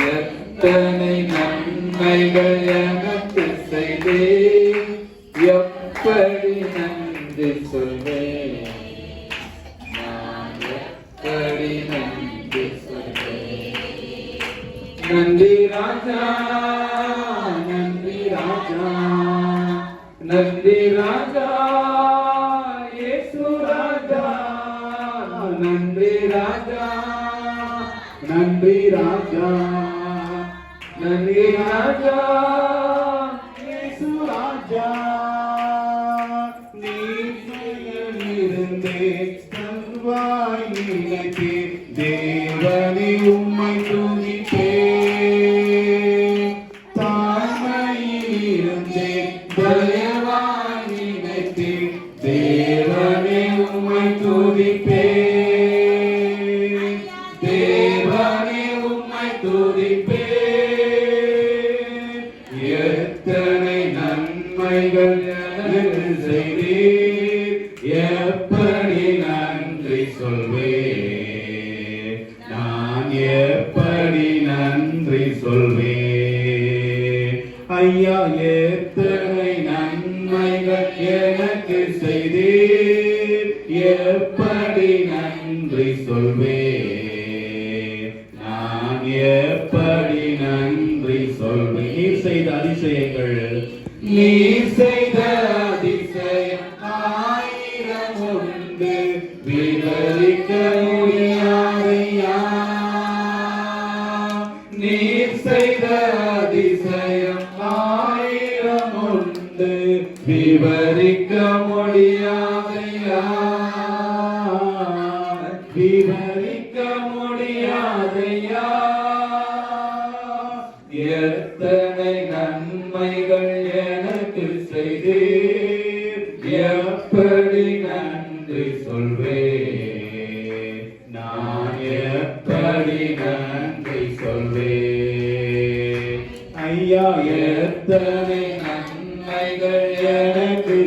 எத்தனை நன்மைகள் எனக்கு செய்தே, எப்படி நன்றி சொல்வேன், நான் எப்படி நன்றி சொல்வேன். நன்றி ராஜா, நன்றி ராஜா, நன்றி ராஜா, இயேசு ராஜா, நன்றி ராஜா, நன்றி ராஜா, நன்றி ராஜா, இயேசு ராஜா. நீர்ந்தே தருவாய் நிலைத்தே, தேவனே உம்மை துதிப்பே. தாய்மையிலிருந்தே தயவாய் நிலைத்தே, தேவனே உம்மை துதிப்பே. தேவனே உம்மை துதிப்பே. எத்தனை நன்மைகள் எனக்கு செய்தீர், எப்படி நன்றி சொல்வேன், நான் எப்படி நன்றி சொல்வேன். ஐயா, எத்தனை நன்மைகள் எனக்கு செய்தீர், எப்படி நன்றி சொல்வேன், நான் எப்படி நன்றி சொல்வேன். நீர் செய்த அதிசயங்கள், நீர் செய்த அதிசயம் ஆயிரம் உண்டு, விவரிக்க முடியாதையா. நீர் செய்த அதிசயம் ஆயிரம் உண்டு, விவரிக்க முடியாதையா, விவரிக்க முடியாதையா. எத்தனை நன்மைகள் எனக்கு செய்தீர், எப்படி நன்றி சொல்வேன், நான் எப்படி நன்றி சொல்வேன். ஐயா, எத்தனை நன்மைகள் எனக்கு